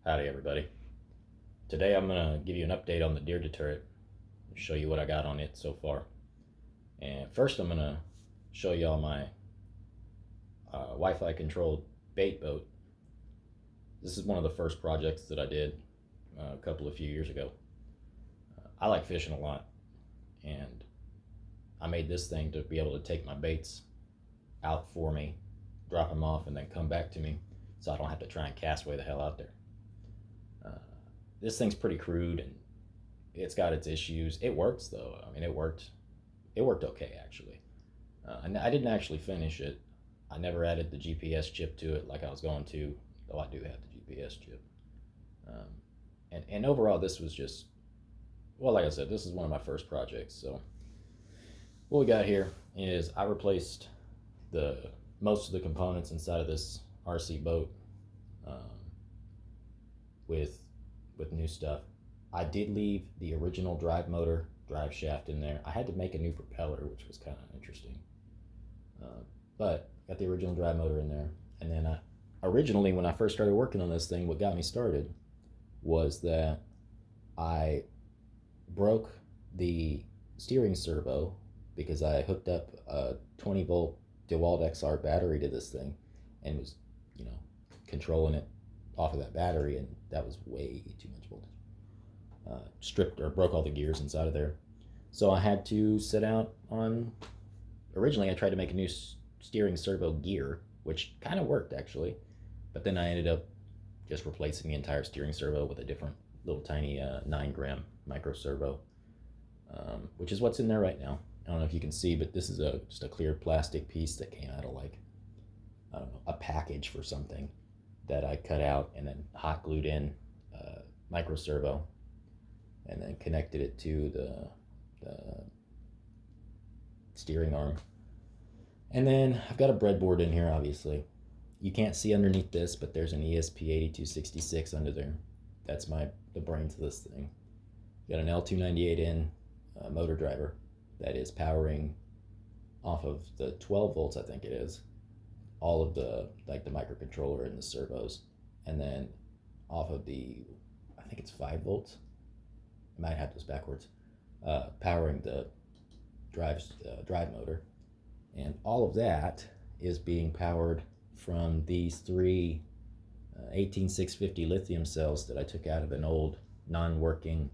Howdy everybody. Today I'm going to give you an update on the Deer Deturret and show you what I got on it so far. And first I'm going to show you all my Wi-Fi controlled bait boat. This is one of the first projects that I did a few years ago. I like fishing a lot, and I made this thing to be able to take my baits out for me, drop them off, and then come back to me so I don't have to try and cast way the hell out there. This thing's pretty crude and it's got its issues. It works though. I mean, it worked okay actually. And I didn't actually finish it. I never added the GPS chip to it like I was going to, though I do have the GPS chip. And overall, this was just, well, like I said, this is one of my first projects. So what we got here is I replaced most of the components inside of this RC boat with new stuff. I did leave the original drive motor, drive shaft in there. I had to make a new propeller, which was kind of interesting. But got the original drive motor in there. And then originally, when I first started working on this thing, what got me started was that I broke the steering servo because I hooked up a 20 volt DeWalt XR battery to this thing and was, controlling it off of that battery, and that was way too much voltage. Stripped or broke all the gears inside of there. So I had to set out on, originally I tried to make a new steering servo gear, which kind of worked actually, but then I ended up just replacing the entire steering servo with a different little tiny 9-gram micro servo, which is what's in there right now. I don't know if you can see, but this is just a clear plastic piece that came out of, like, I don't know, a package for something that I cut out and then hot glued in micro servo and then connected it to the steering arm. And then I've got a breadboard in here, obviously. You can't see underneath this, but there's an ESP8266 under there. That's the brains of this thing. Got an L298N motor driver that is powering off of the 12 volts, I think it is, all of the microcontroller and the servos, and then off of I think it's 5 volts. I might have this backwards. Powering the drive motor, and all of that is being powered from these three 18650 lithium cells that I took out of an old non-working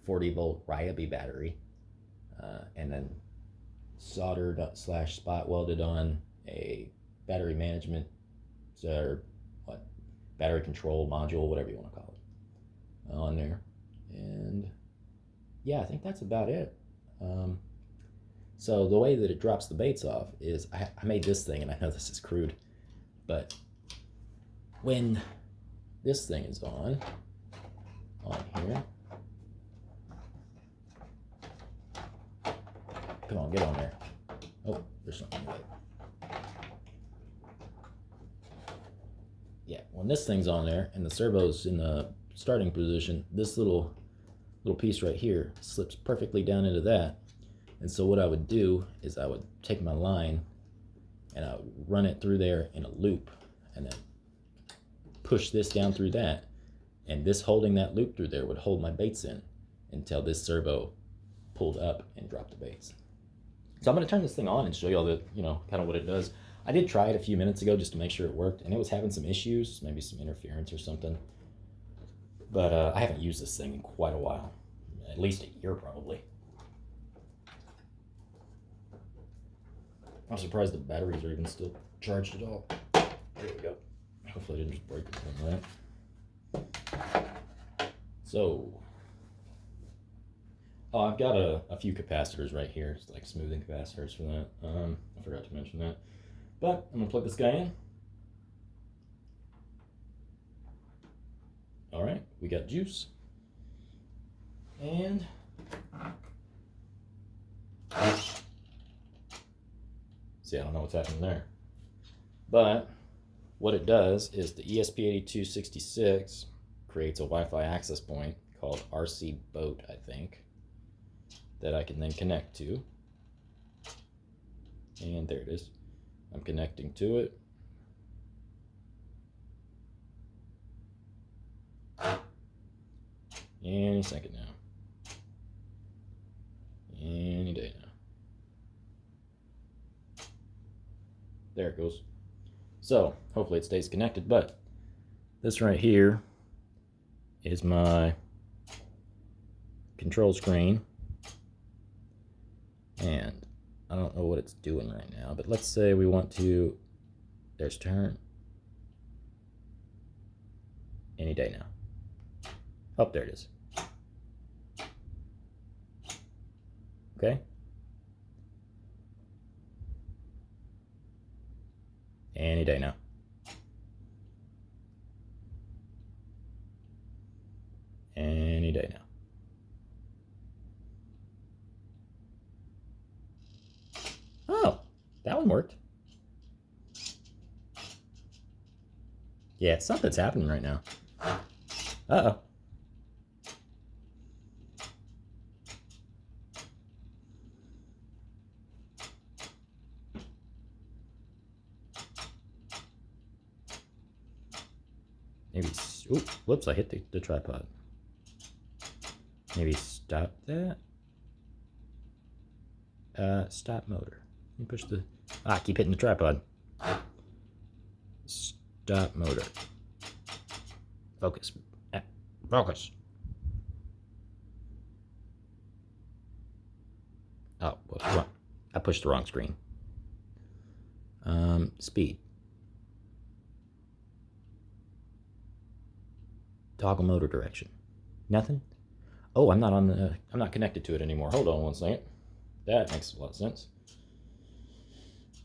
40 volt Ryobi battery, and then soldered / spot welded on a battery management battery control module, whatever you want to call it, on there. And yeah, I think that's about it. So the way that it drops the baits off is I made this thing, and I know this is crude, but when this thing is on here, come on, get on there. Oh, there's something there. Yeah, when this thing's on there and the servo's in the starting position, this little piece right here slips perfectly down into that. And so what I would do is I would take my line and I would run it through there in a loop and then push this down through that, and this holding that loop through there would hold my baits in until this servo pulled up and dropped the baits. So I'm going to turn this thing on and show you all the, kind of what it does. I did try it a few minutes ago just to make sure it worked, and it was having some issues, maybe some interference or something. But I haven't used this thing in quite a while, at least a year probably. I'm surprised the batteries are even still charged at all. There we go. Hopefully I didn't just break it from that. So, I've got a few capacitors right here. It's like smoothing capacitors for that. I forgot to mention that. But I'm gonna plug this guy in. All right, we got juice. And see, I don't know what's happening there. But what it does is the ESP8266 creates a Wi-Fi access point called RC Boat, I think, that I can then connect to. And there it is. I'm connecting to it. Any second now. Any day now. There it goes. So, hopefully it stays connected, but this right here is my control screen. And I don't know what it's doing right now, but let's say we want to, there's turn. Any day now. Oh, there it is. Okay. Any day now. Any day now. Oh, that one worked. Yeah, something's happening right now. Uh-oh. Maybe, ooh, whoops, I hit the tripod. Maybe stop that. Stop motor. Let me push the, I keep hitting the tripod. Stop motor. Focus. Focus. Oh, well, I pushed the wrong screen. Speed. Toggle motor direction. Nothing? Oh, I'm not connected to it anymore. Hold on one second. That makes a lot of sense.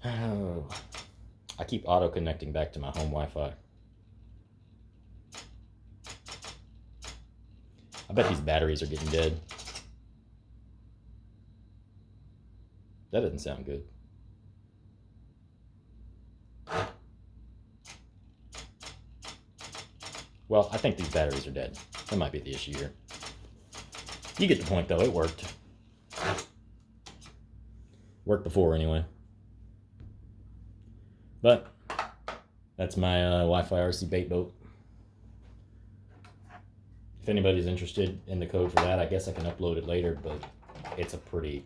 Oh, I keep auto connecting back to my home Wi-Fi. I bet these batteries are getting dead. That doesn't sound good. Well, I think these batteries are dead. That might be the issue here. You get the point, though. It worked. Worked before, anyway. But that's my Wi-Fi RC bait boat. If anybody's interested in the code for that, I guess I can upload it later, but it's a pretty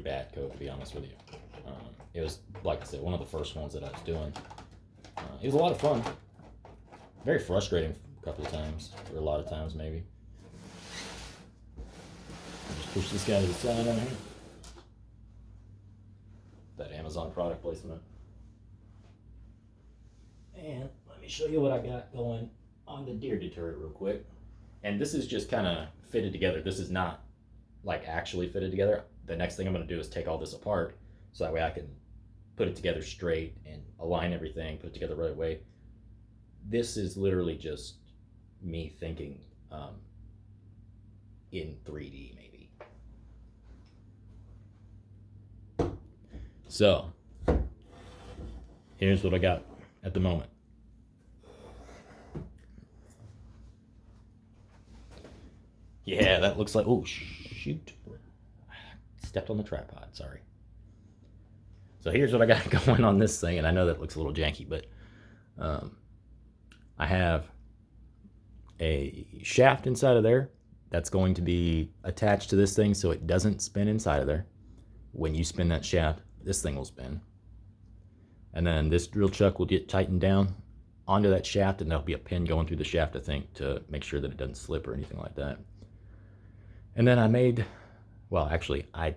bad code, to be honest with you. It was, like I said, one of the first ones that I was doing. It was a lot of fun. Very frustrating a couple of times, or a lot of times maybe. Just push this guy to the side on here. That Amazon product placement. And let me show you what I got going on the Deer Deturret real quick. And this is just kind of fitted together. This is not like actually fitted together. The next thing I'm going to do is take all this apart so that way I can put it together straight and align everything, put it together the right way. This is literally just me thinking in 3D maybe. So here's what I got at the moment. Yeah, that looks like, oh shoot, stepped on the tripod, sorry. So here's what I got going on this thing, and I know that looks a little janky, but I have a shaft inside of there that's going to be attached to this thing so it doesn't spin inside of there. When you spin that shaft, this thing will spin. And then this drill chuck will get tightened down onto that shaft, and there'll be a pin going through the shaft, I think, to make sure that it doesn't slip or anything like that. And then I made, well, actually, I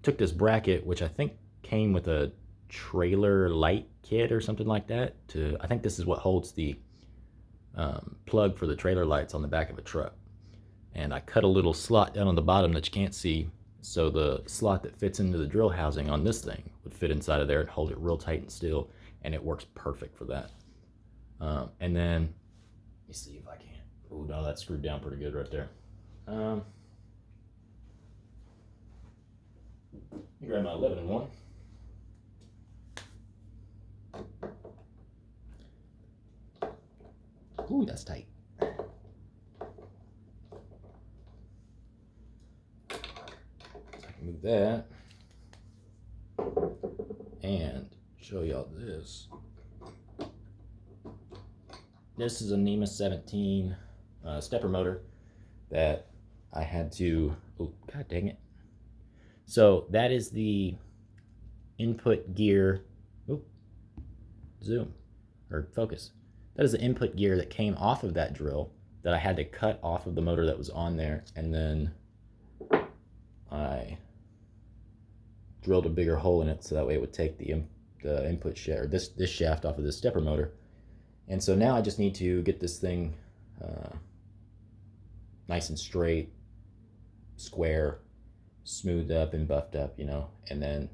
took this bracket, which I think came with a trailer light kit or something like that. I think this is what holds the plug for the trailer lights on the back of a truck. And I cut a little slot down on the bottom that you can't see, so the slot that fits into the drill housing on this thing would fit inside of there and hold it real tight and still, and it works perfect for that. And then, let me see if I can. Oh no, that's screwed down pretty good right there. Let me grab my 11-in-1. Ooh, that's tight. So I can move that and show y'all this. This is a NEMA 17 stepper motor. that I had to, oh, god dang it. So that is the input gear, oh, zoom, or focus. That is the input gear that came off of that drill that I had to cut off of the motor that was on there, and then I drilled a bigger hole in it so that way it would take the input shaft, or this shaft off of this stepper motor. And so now I just need to get this thing nice and straight, square, smoothed up and buffed up, you know. And then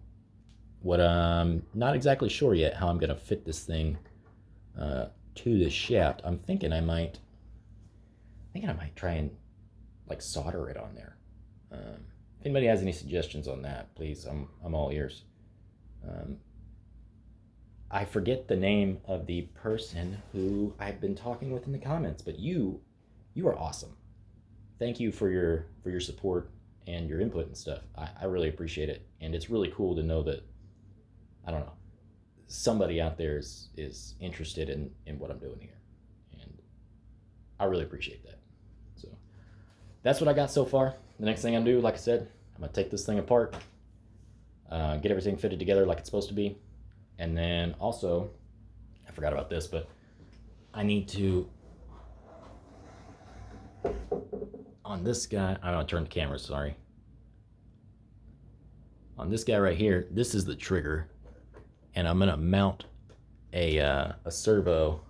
what I'm not exactly sure yet how I'm gonna fit this thing to this shaft. I'm thinking I might try and like solder it on there. If anybody has any suggestions on that, please, I'm all ears. I forget the name of the person who I've been talking with in the comments, but you are awesome. Thank you for your support and your input and stuff. I really appreciate it, and it's really cool to know that, I don't know, somebody out there is interested in what I'm doing here, and I really appreciate that. So that's what I got so far. The next thing I'm gonna do, like I said, I'm gonna take this thing apart, get everything fitted together like it's supposed to be, and then also, I forgot about this, but I need to, on this guy, I'm gonna turn the camera, sorry. On this guy right here, this is the trigger, and I'm gonna mount a servo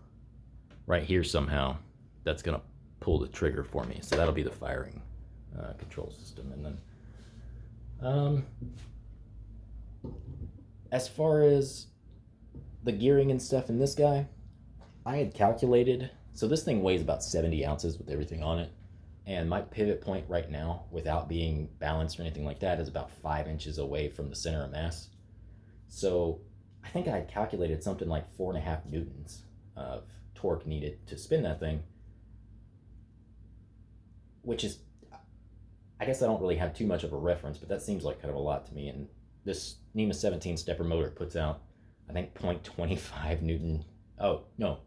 right here somehow that's gonna pull the trigger for me. So that'll be the firing control system. And then as far as the gearing and stuff in this guy, I had calculated, so this thing weighs about 70 ounces with everything on it, and my pivot point right now, without being balanced or anything like that, is about 5 inches away from the center of mass. So I think I had calculated something like 4.5 newtons of torque needed to spin that thing, which is, I guess I don't really have too much of a reference, but that seems like kind of a lot to me. And this NEMA 17 stepper motor puts out, I think, 0.25 newton, oh no,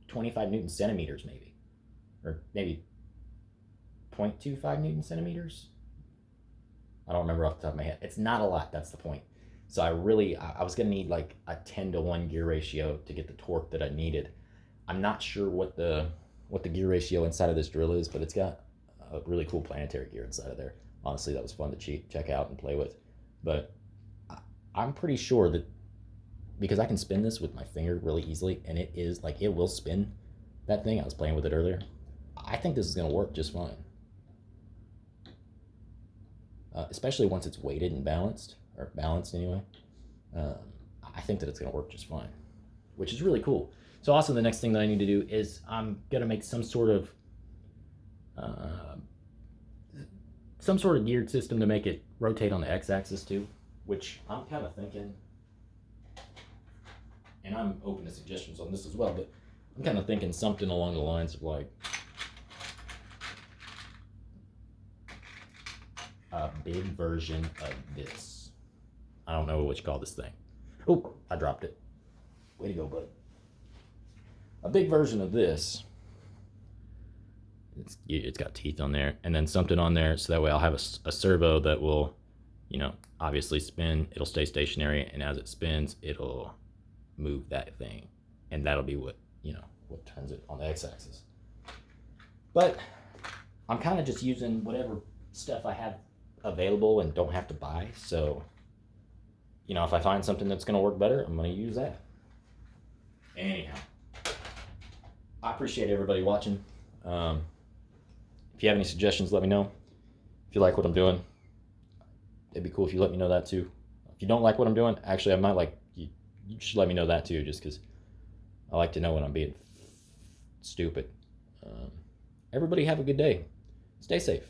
25 newton centimeters maybe, or maybe 0.25 newton centimeters. I don't remember off the top of my head. It's not a lot, that's the point. So I was gonna need like a 10-to-1 gear ratio to get the torque that I needed. I'm not sure what the gear ratio inside of this drill is, but it's got a really cool planetary gear inside of there. Honestly, that was fun to check out and play with. But I'm pretty sure that, because I can spin this with my finger really easily, and it is like, it will spin that thing. I was playing with it earlier. I think this is gonna work just fine. Especially once it's weighted and balanced, or balanced anyway. I think that it's gonna work just fine, which is really cool. So also the next thing that I need to do is I'm gonna make some sort of geared system to make it rotate on the x-axis too, which I'm kind of thinking, and I'm open to suggestions on this as well, but I'm kind of thinking something along the lines of like a big version of this. I don't know what you call this thing. Oh, I dropped it. Way to go, bud. A big version of this. It's got teeth on there, and then something on there, so that way I'll have a servo that will, you know, obviously spin. It'll stay stationary, and as it spins, it'll move that thing, and that'll be what, you know, what turns it on the x-axis. But I'm kind of just using whatever stuff I have available and don't have to buy. So, you know, if I find something that's going to work better, I'm going to use that. Anyhow, I appreciate everybody watching. If you have any suggestions, let me know. If you like what I'm doing, it'd be cool if you let me know that too. If you don't like what I'm doing, actually, I might like, you should let me know that too, just because I like to know when I'm being stupid. Everybody have a good day. Stay safe.